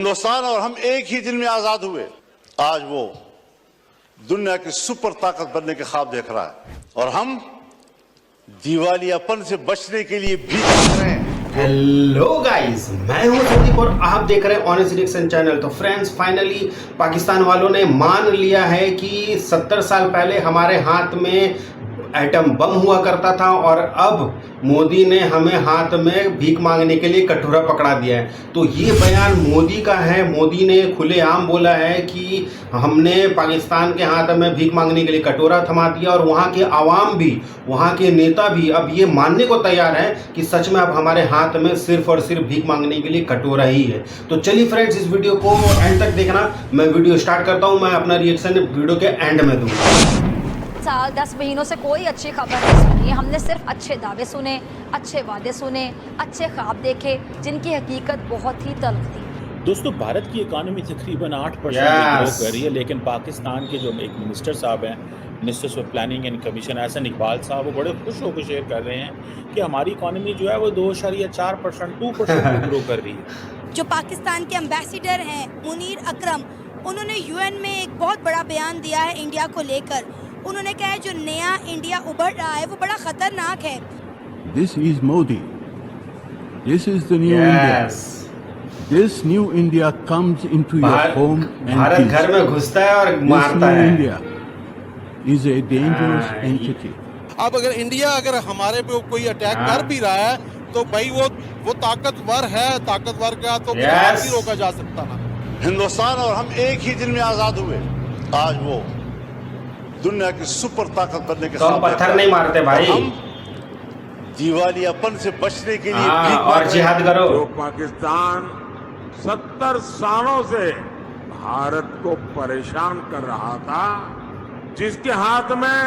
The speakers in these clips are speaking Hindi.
हिंदुस्तान और हम एक ही दिन में आजाद हुए। आज वो दुनिया की सुपर ताकत बनने के ख्वाब देख रहा है और हम दिवालियापन से बचने के लिए भी कर रहे हैं। हेलो गाइस, मैं हूं संदीप और आप देख रहे हैं ऑनेस्ट रिएक्शन चैनल। तो फ्रेंड्स, फाइनली पाकिस्तान वालों ने मान लिया है कि 70 साल पहले हमारे हाथ में एटम बम हुआ करता था और अब मोदी ने हमें हाथ में भीख मांगने के लिए कटोरा पकड़ा दिया है। तो ये बयान मोदी का है। मोदी ने खुलेआम बोला है कि हमने पाकिस्तान के हाथ में भीख मांगने के लिए कटोरा थमा दिया और वहाँ के आवाम भी, वहाँ के नेता भी अब ये मानने को तैयार है कि सच में अब हमारे हाथ में सिर्फ और सिर्फ भीख मांगने के लिए कटोरा ही है। तो चलिए फ्रेंड्स, इस वीडियो को एंड तक देखना। मैं वीडियो स्टार्ट करता हूँ, मैं अपना रिएक्शन वीडियो के एंड में दूँगा। साल 10 महीनों से कोई अच्छी खबर नहीं सुनी। हमने सिर्फ अच्छे दावे सुने, अच्छे वादे सुने, अच्छे ख्वाब देखे जिनकी हकीकत बहुत ही तल्ख थी। दोस्तों, भारत की इकॉनमी तकरीबन 8% ग्रो कर रही है, लेकिन पाकिस्तान के जो एक मिनिस्टर साहब हैं, minister of planning and commission Ahsan Iqbal साहब, वो बड़े खुश होकर शेयर कर रहे हैं कि हमारी इकॉनमी जो है वो 2.4%, 2% ग्रो कर रही है। जो पाकिस्तान के एम्बेसडर हैं मुनीर अकरम, उन्होंने यूएन में एक बहुत बड़ा बयान दिया है इंडिया को लेकर। उन्होंने कहा है जो नया इंडिया उभर रहा है वो बड़ा खतरनाक है। This is Modi. This is the new India. This new India comes into your home and Bharat घर में घुसता है और मारता है। This new India is a dangerous entity. अब अगर इंडिया हमारे पे कोई अटैक कर भी रहा है तो भाई वो ताकतवर है, ताकतवर का तो नहीं रोका जा सकता ना। हिंदुस्तान और हम एक ही दिन में आजाद हुए। आज वो दुनिया की सुपर ताकत बनने के तो हम पत्थर नहीं मारते भाई, हम दिवालियापन से बचने के लिए भी और जिहाद करो। जो पाकिस्तान 70 सालों से भारत को परेशान कर रहा था, जिसके हाथ में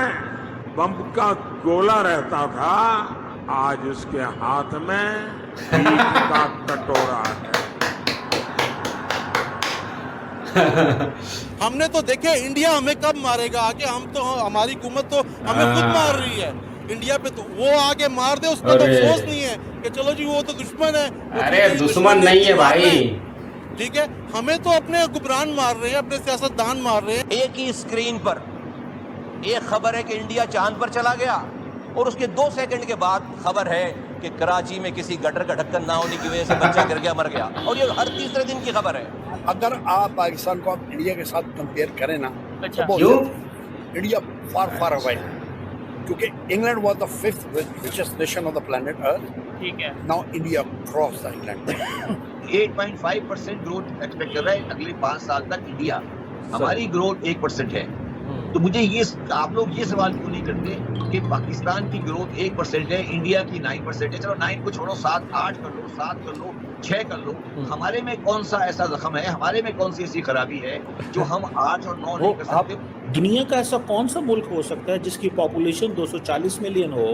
बम का गोला रहता था, आज उसके हाथ में भीख का कटोरा है। हमने तो देखे इंडिया हमें कब मारेगा आके। हम तो, हमारी हुकूमत तो हमें खुद मार रही है। इंडिया पे तो वो आगे मार दे, उसका तो अफसोस नहीं है कि चलो जी वो तो दुश्मन है। अरे दुश्मन नहीं है भाई, ठीक है। हमें तो अपने हुक्मरान मार रहे हैं, अपने सियासतदान मार रहे हैं। एक ही स्क्रीन पर एक खबर है कि इंडिया चांद पर चला गया और उसके 2 सेकंड के बाद खबर है कि कराची में किसी गटर का ढक्कन ना होने की वजह से बच्चा गिर गया, मर गया। और ये हर तीसरे दिन की खबर है। अगर आप पाकिस्तान को आप इंडिया के साथ कंपेयर करें ना, तो क्यों? इंडिया फार अवे, क्योंकि England was the 5th richest nation on the planet Earth. ठीक है। Now India cross the England. 8.5% growth expect कर रहा है अगले 5 साल तक इंडिया। हमारी ग्रोथ 1% है। तो मुझे ये, आप लोग ये सवाल क्यों नहीं करते कि पाकिस्तान की ग्रोथ 1% है, इंडिया की 9% है। चलो 9 को छोड़ो, 7, 8 कर लो, 7 कर लो, 6 कर लो। हमारे में कौन सा ऐसा जख्म है, हमारे में कौन सी ऐसी खराबी है जो हम 8 और 9 नहीं कर सकते? दुनिया का ऐसा कौन सा मुल्क हो सकता है जिसकी पॉपुलेशन 240 मिलियन हो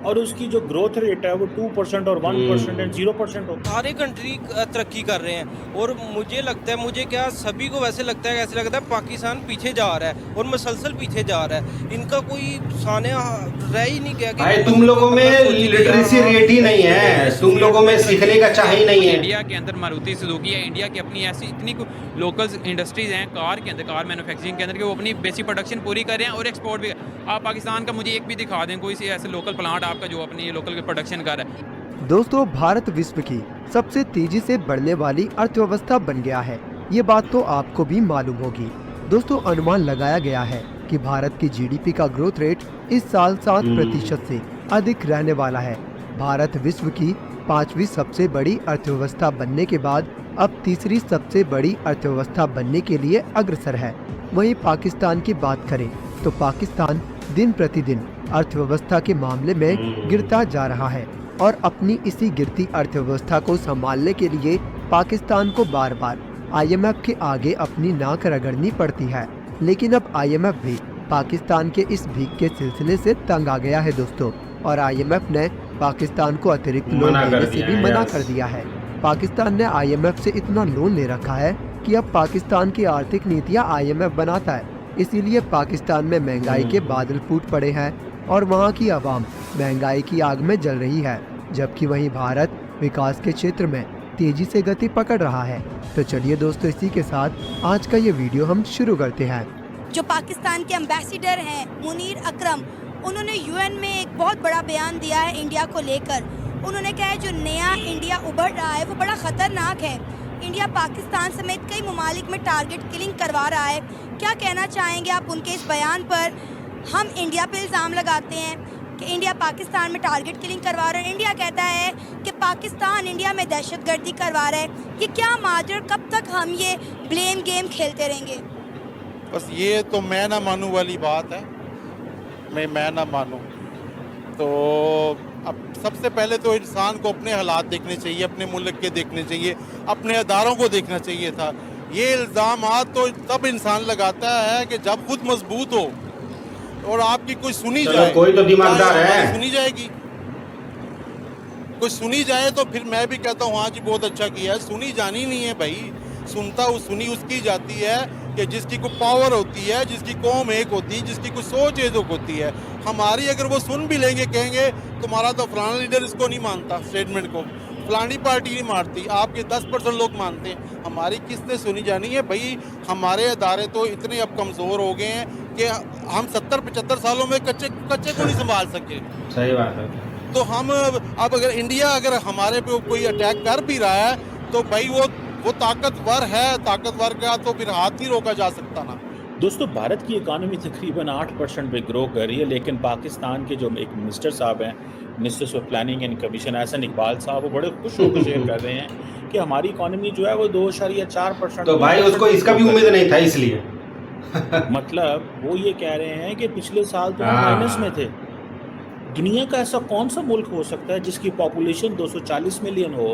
और उसकी जो ग्रोथ रेट है वो 2% और 1% एंड 0% हो? सारे कंट्री तरक्की कर रहे हैं और मुझे लगता है, मुझे क्या सभी को वैसे लगता है, ऐसे लगता है पाकिस्तान पीछे जा रहा है और मुसलसल पीछे जा रहा है। इनका कोई साने रह ही नहीं गया। भाई तुम लोगों में लिटरेसी रेट ही नहीं है, तुम लोगों में सीखने का चाह ही नहीं है। इंडिया के अंदर मारुति सुजुकी है, इंडिया की अपनी ऐसी इतनी लोकल इंडस्ट्रीज हैं कार के अंदर, कार मैन्युफैक्चरिंग के अंदर, कि वो अपनी बेसिक प्रोडक्शन पूरी कर रहे हैं और एक्सपोर्ट भी। आप पाकिस्तान का मुझे एक भी दिखा दें कोई सी ऐसे लोकल प्लांट आपका जो अपनी लोकल प्रोडक्शन कर रहा है। दोस्तों, भारत विश्व की सबसे तेजी से बढ़ने वाली अर्थव्यवस्था बन गया है। ये बात तो आपको भी मालूम होगी। दोस्तों, अनुमान लगाया गया है कि भारत की जीडीपी का ग्रोथ रेट इस साल 7% से अधिक रहने वाला है। भारत विश्व की 5वीं सबसे बड़ी अर्थव्यवस्था बनने के बाद अब तीसरी सबसे बड़ी अर्थव्यवस्था बनने के लिए अग्रसर है। वहीं पाकिस्तान की बात करें तो पाकिस्तान दिन प्रतिदिन अर्थव्यवस्था के मामले में गिरता जा रहा है और अपनी इसी गिरती अर्थव्यवस्था को संभालने के लिए पाकिस्तान को बार बार IMF के आगे अपनी नाक रगड़नी पड़ती है। लेकिन अब IMF भी पाकिस्तान के इस भीख के सिलसिले से तंग आ गया है दोस्तों, और IMF ने पाकिस्तान को अतिरिक्त लोन देने से भी मना कर दिया है। पाकिस्तान ने IMF से इतना लोन ले रखा है कि अब पाकिस्तान की आर्थिक नीतियां IMF बनाता है। इसीलिए पाकिस्तान में महंगाई के बादल फूट पड़े हैं और वहां की आवाम महंगाई की आग में जल रही है, जबकि वहीं भारत विकास के क्षेत्र में तेजी से गति पकड़ रहा है। तो चलिए दोस्तों, इसी के साथ आज का ये वीडियो हम शुरू करते हैं। जो पाकिस्तान के एम्बेसडर हैं मुनीर अकरम, उन्होंने यूएन में एक बहुत बड़ा बयान दिया है इंडिया को लेकर। उन्होंने कहा है जो नया इंडिया उभर रहा है वो बड़ा ख़तरनाक है। इंडिया पाकिस्तान समेत कई ममालिक में टारगेट किलिंग करवा रहा है। क्या कहना चाहेंगे आप उनके इस बयान पर? हम इंडिया पे इल्ज़ाम लगाते हैं कि इंडिया पाकिस्तान में टारगेट किलिंग करवा रहा है। इंडिया कहता है कि पाकिस्तान इंडिया में दहशतगर्दी करवा रहा है। ये क्या माजर, कब तक हम ये ब्लेम गेम खेलते रहेंगे? बस ये तो मैं ना मानूं वाली बात है। मैं ना मानूं तो अब सबसे पहले तो इंसान को अपने हालात देखने चाहिए, अपने मुल्क के देखने चाहिए, अपने अदारों को देखना चाहिए था। ये इल्ज़ामात तो तब इंसान लगाता है कि जब खुद मजबूत हो और आपकी कोई सुनी जाए। कोई तो दिमागदार है, सुनी जाएगी, कोई सुनी जाए तो फिर मैं भी कहता हूँ हाँ जी बहुत अच्छा किया है। सुनी जानी नहीं है भाई, सुनी उसकी जाती है कि जिसकी कोई पावर होती है, जिसकी कौम एक होती है, जिसकी कोई सोच एक होती है। हमारी अगर वो सुन भी लेंगे, कहेंगे तुम्हारा तो फलाना लीडर इसको नहीं मानता, स्टेटमेंट को फलानी पार्टी नहीं मानती, आपके 10% लोग मानते हैं। हमारी किसने सुनी जानी है भाई? हमारे अदारे तो इतने अब कमज़ोर हो गए हैं कि हम 70-75 सालों में कच्चे को नहीं संभाल सके। सही बात है। तो हम अब अगर इंडिया अगर हमारे पे कोई अटैक कर भी रहा है तो भाई वो ताकतवर है, ताकतवर का तो फिर हाथ नहीं रोका जा सकता ना। दोस्तों, भारत की इकानमी तकरीबन 8% पे ग्रो कर रही है, लेकिन पाकिस्तान के जो एक मिनिस्टर साहब हैं, minister of planning and commission Ahsan Iqbal साहब, वो बड़े खुश होकर शेयर कर रहे हैं कि हमारी इकानमी जो है वो 2.4%। तो भाई उसको इसका भी उम्मीद नहीं था, इसलिए मतलब वो ये कह रहे हैं कि पिछले साल तो हम माइनस में थे। दुनिया का ऐसा कौन सा मुल्क हो सकता है जिसकी पॉपुलेशन 240 मिलियन हो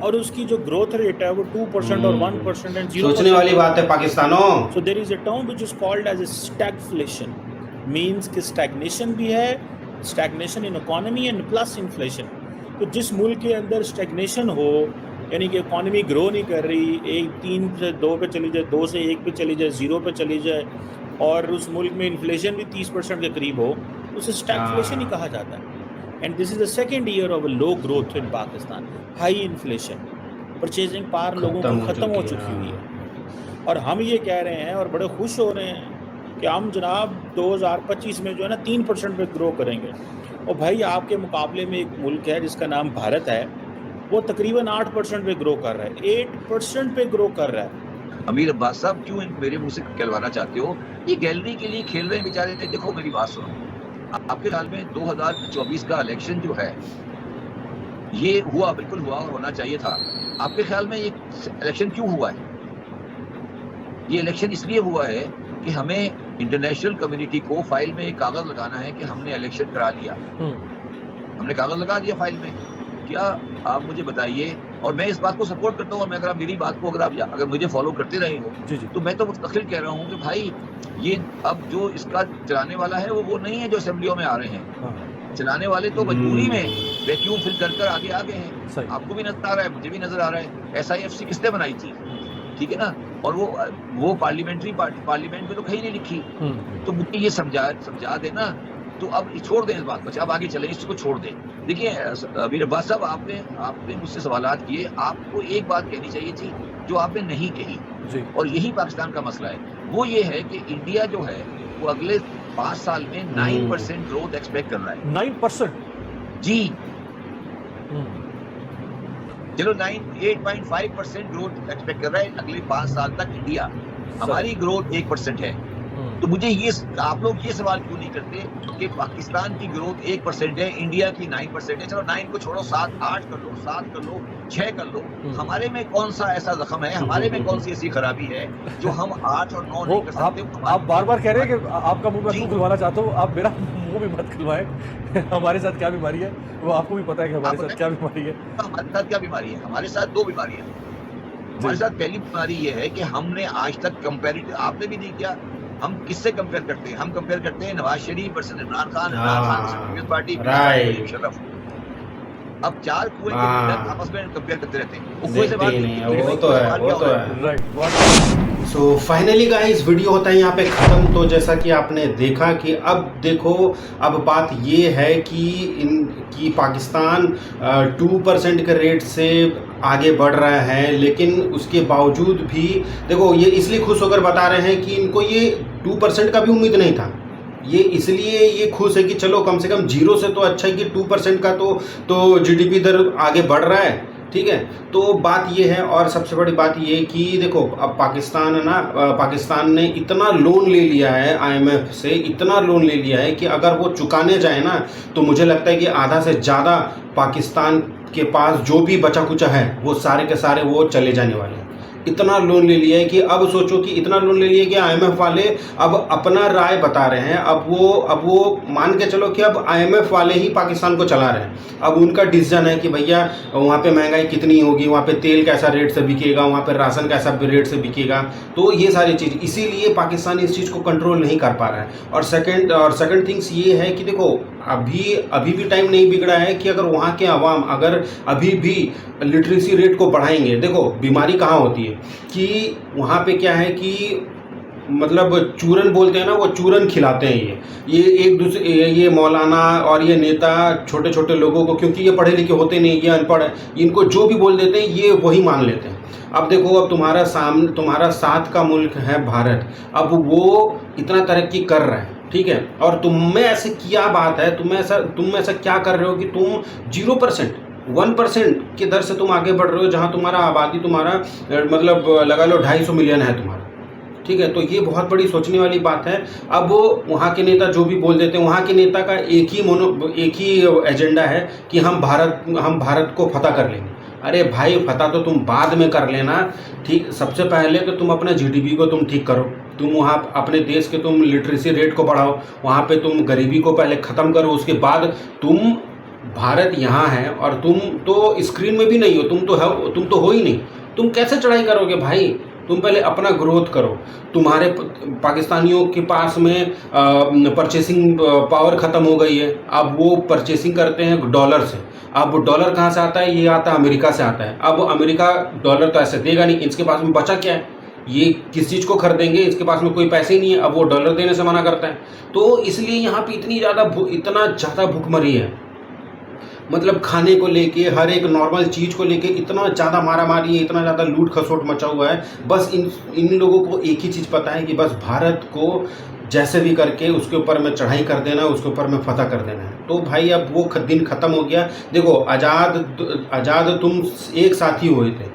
और उसकी जो ग्रोथ रेट है वो 2% और 1% एंड 0%? सोचने वाली बात है पाकिस्तानों। So there is a term which is called as stagflation, means कि स्टैग्नेशन भी है, stagnation in economy and plus inflation. तो जिस मुल्क के अंदर स्टैग्नेशन हो, यानी कि इकोनॉमी ग्रो नहीं कर रही, 3 से 2 पे चली जाए, 2 से 1 पे चली जाए, 0 पे चली जाए, और उस मुल्क में इन्फ्लेशन भी 30% के करीब हो, उसे स्टैगफ्लेशन ही कहा जाता है। And this is the second year of a low growth in Pakistan, high inflation, purchasing power लोगों की ख़त्म हो चुकी हुई है। और हम ये कह रहे हैं और बड़े खुश हो रहे हैं कि हम जनाब 2025 में जो है ना 3% पे ग्रो करेंगे। और भाई आपके मुकाबले में एक मुल्क है जिसका नाम भारत है, वो तकरीबन 8% पे ग्रो कर रहा है, 8% पे ग्रो कर रहा है। अमीर अब्बास साहब क्यों मेरे मुंह से कहलवाना चाहते हो? ये गैलरी के लिए खेल रहे हैं बेचारे। देखो मेरी बात सुनो, आपके ख्याल में 2024 का इलेक्शन जो है ये हुआ, बिल्कुल हुआ और होना चाहिए था। आपके ख्याल में ये इलेक्शन क्यों हुआ है? ये इलेक्शन इसलिए हुआ है कि हमें इंटरनेशनल कम्युनिटी को फाइल में एक कागज लगाना है कि हमने इलेक्शन करा लिया। हमने कागज लगा दिया फाइल में। क्या आप मुझे बताइए, और मैं इस बात को सपोर्ट करता हूँ, और मैं अगर आप मेरी बात को अगर मुझे फॉलो करते रहे हो तो मैं तो मुस्तकिल कह रहा हूँ कि भाई ये अब जो इसका चलाने वाला है वो नहीं है जो असेंबलियों में आ रहे हैं। चलाने वाले तो मजबूरी में वैक्यूम फिल कर आगे आ गए हैं। आपको भी नजर आ रहा है, मुझे भी नजर आ रहा है। SIFC किसने बनाई थी? ठीक है ना? और वो पार्लियामेंट्री पार्लियामेंट में तो कहीं नहीं लिखी। तो मुझे ये समझा देना। तो अब छोड़ दें इस बात को, अब आगे चलें, इसको छोड़ दें। देखिए अमीर अब्बास साहब, आपने मुझसे सवालात किए, आपको एक बात कहनी चाहिए थी जो आपने नहीं कही, और यही पाकिस्तान का मसला है। वो ये है कि इंडिया जो है वो अगले 5 साल में 9% ग्रोथ एक्सपेक्ट कर रहा है। 9%? जी, चलो 8.5% ग्रोथ एक्सपेक्ट कर रहा है अगले 5 साल तक इंडिया। हमारी ग्रोथ 1% है। तो मुझे आप लोग ये सवाल क्यों नहीं करते कि पाकिस्तान की ग्रोथ 1% है, इंडिया की 9% है। चलो 9 को छोड़ो, 7, 8 कर लो, 7 कर लो, 6 कर लो। हमारे में कौन सा ऐसा जख्म है, हमारे में कौन सी ऐसी खराबी है जो हम 8 और 9 नहीं कर सकते? आप बार-बार कह रहे हैं कि आपका मुंह मैं खुलवाना चाहता हूँ, आप मेरा मुंह भी मत खुलवाएं। हमारे साथ क्या बीमारी है वो आपको भी पता है कि हमारे साथ क्या बीमारी है। हमारे साथ क्या बीमारी है? हमारे साथ 2 बीमारियां। हमारे साथ पहली बीमारी ये है कि हमने आज तक कंपैरिटिव, आपने भी नहीं किया, हम किससे कंपेयर करते हैं? हम कंपेयर करते हैं Nawaz Sharif versus Imran Khan, Peoples Party, Musharraf. अब 4 कुएं के लीडर आपस में कंपेयर करते रहते हैं। वो कुएं से बात नहीं, वो तो है। सो फाइनली गाइस वीडियो होता है यहाँ पे ख़त्म। तो जैसा कि आपने देखा कि अब देखो, अब बात ये है कि पाकिस्तान 2% के रेट से आगे बढ़ रहा है, लेकिन उसके बावजूद भी देखो ये इसलिए खुश होकर बता रहे हैं कि इनको ये 2% का भी उम्मीद नहीं था। ये इसलिए ये खुश है कि चलो कम से कम 0 से तो अच्छा है कि 2% का तो जीडीपी दर आगे बढ़ रहा है, ठीक है। तो बात ये है, और सबसे बड़ी बात ये कि देखो अब पाकिस्तान ने इतना लोन ले लिया है आईएमएफ से, इतना लोन ले लिया है कि अगर वो चुकाने जाए ना तो मुझे लगता है कि आधा से ज़्यादा पाकिस्तान के पास जो भी बचा कुचा है वो सारे के सारे वो चले जाने वाले हैं। इतना लोन ले लिया है कि अब सोचो कि इतना लोन ले लिया कि आईएमएफ वाले अब अपना राय बता रहे हैं। अब वो मान के चलो कि अब आईएमएफ वाले ही पाकिस्तान को चला रहे हैं। अब उनका डिसीजन है कि भैया वहाँ पे महंगाई कितनी होगी, वहाँ पे तेल कैसा रेट से बिकेगा, वहाँ पे राशन कैसा रेट से बिकेगा, तो ये सारी चीज़, इसीलिए पाकिस्तान इस चीज़ को कंट्रोल नहीं कर पा रहा है। और सेकंड थिंग्स ये है कि देखो अभी भी टाइम नहीं बिगड़ा है कि अगर वहाँ के अवाम अगर अभी भी लिटरेसी रेट को बढ़ाएंगे। देखो बीमारी कहाँ होती है कि वहाँ पे क्या है कि मतलब चूरन बोलते हैं ना, वो चूरन खिलाते हैं ये एक दूसरे, ये मौलाना और ये नेता छोटे छोटे लोगों को, क्योंकि ये पढ़े लिखे होते नहीं, ये अनपढ़ है, इनको जो भी बोल देते हैं ये वही मान लेते हैं। अब देखो अब तुम्हारा साथ का मुल्क है भारत, अब वो इतना तरक्की कर रहा है, ठीक है, और तुम में ऐसे क्या बात है, तुम ऐसा क्या कर रहे हो कि तुम 0% 1% के दर से तुम आगे बढ़ रहे हो, जहाँ तुम्हारा आबादी तुम्हारा मतलब लगा लो 250 मिलियन है तुम्हारा, ठीक है। तो ये बहुत बड़ी सोचने वाली बात है। अब वहाँ के नेता जो भी बोल देते हैं, वहाँ के नेता का एक ही एजेंडा है कि हम भारत को फतह कर लेंगे। अरे भाई फतह तो तुम बाद में कर लेना, ठीक, सबसे पहले तो तुम अपना जीडीपी को तुम ठीक करो, तुम वहाँ अपने देश के तुम लिटरेसी रेट को बढ़ाओ, वहाँ पे तुम गरीबी को पहले ख़त्म करो, उसके बाद तुम भारत यहाँ है और तुम तो स्क्रीन में भी नहीं हो, तुम तो हो ही नहीं, तुम कैसे चढ़ाई करोगे भाई? तुम पहले अपना ग्रोथ करो। तुम्हारे पाकिस्तानियों के पास में परचेसिंग पावर ख़त्म हो गई है, अब वो परचेसिंग करते हैं डॉलर से। अब डॉलर कहाँ से आता है? ये आता है अमेरिका से आता है। अब अमेरिका डॉलर तो ऐसे देगा नहीं, इसके पास में बचा क्या है? ये किस चीज़ को खरीदेंगे? इसके पास में कोई पैसे ही नहीं है, अब वो डॉलर देने से मना करता है। तो इसलिए यहाँ पे इतना ज़्यादा भुखमरी है, मतलब खाने को लेके, हर एक नॉर्मल चीज़ को लेके इतना ज़्यादा मारामारी है, इतना ज़्यादा लूट खसोट मचा हुआ है। बस इन लोगों को एक ही चीज़ पता है कि बस भारत को जैसे भी करके उसके ऊपर में चढ़ाई कर देना, उसके ऊपर में फतह कर देना है। तो भाई अब वो दिन ख़त्म हो गया। देखो आज़ाद तुम एक साथ ही हुए थे,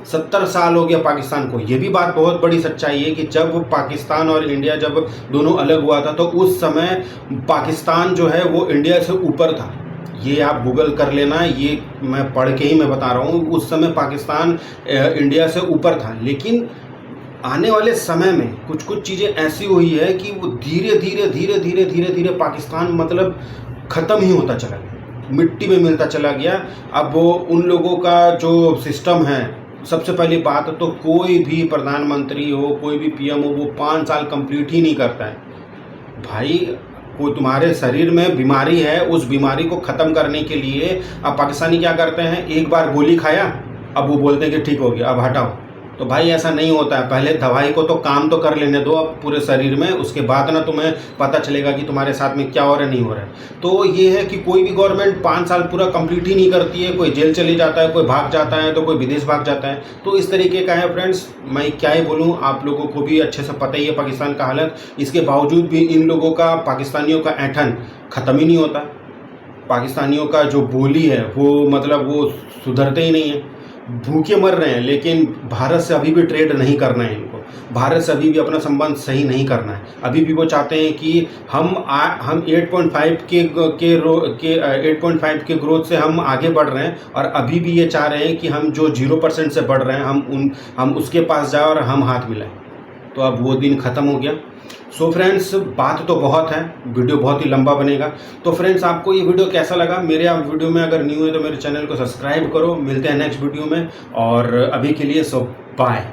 70 साल हो गया पाकिस्तान को। ये भी बात बहुत बड़ी सच्चाई है कि जब पाकिस्तान और इंडिया जब दोनों अलग हुआ था तो उस समय पाकिस्तान जो है वो इंडिया से ऊपर था। ये आप गूगल कर लेना, ये मैं पढ़ के ही मैं बता रहा हूँ। उस समय पाकिस्तान इंडिया से ऊपर था, लेकिन आने वाले समय में कुछ चीज़ें ऐसी हुई है कि वो धीरे धीरे पाकिस्तान मतलब ख़त्म ही होता चला गया, मिट्टी में मिलता चला गया। अब वो उन लोगों का जो सिस्टम है, सबसे पहली बात तो कोई भी प्रधानमंत्री हो, कोई भी पीएम हो, वो 5 साल कंप्लीट ही नहीं करता है भाई। कोई तुम्हारे शरीर में बीमारी है, उस बीमारी को ख़त्म करने के लिए अब पाकिस्तानी क्या करते हैं, एक बार गोली खाया अब वो बोलते हैं कि ठीक हो गया अब हटाओ। तो भाई ऐसा नहीं होता है, पहले दवाई को तो काम तो कर लेने दो अब पूरे शरीर में, उसके बाद ना तुम्हें पता चलेगा कि तुम्हारे साथ में क्या हो रहा है नहीं हो रहा है। तो ये है कि कोई भी गवर्नमेंट 5 साल पूरा कंप्लीट ही नहीं करती है, कोई जेल चली जाता है, कोई भाग जाता है, तो कोई विदेश भाग जाता है। तो इस तरीके का है फ्रेंड्स, मैं क्या ही बोलूँ, आप लोगों को भी अच्छे से पता ही है पाकिस्तान का हालत। इसके बावजूद भी इन लोगों का, पाकिस्तानियों का ऐंठन ख़त्म ही नहीं होता। पाकिस्तानियों का जो बोली है वो मतलब वो सुधरते ही नहीं है, भूखे मर रहे हैं। लेकिन भारत से अभी भी ट्रेड नहीं करना है इनको, भारत से अभी भी अपना संबंध सही नहीं करना है। अभी भी वो चाहते हैं कि हम 8.5 के ग्रोथ से हम आगे बढ़ रहे हैं, और अभी भी ये चाह रहे हैं कि हम जो 0% से बढ़ रहे हैं हम उसके पास जाए और हम हाथ मिलाएं। तो अब वो दिन ख़त्म हो गया। सो फ्रेंड्स, बात तो बहुत है, वीडियो बहुत ही लंबा बनेगा। तो फ्रेंड्स, आपको ये वीडियो कैसा लगा? मेरे आप वीडियो में अगर न्यू है तो मेरे चैनल को सब्सक्राइब करो। मिलते हैं नेक्स्ट वीडियो में, और अभी के लिए सो बाय।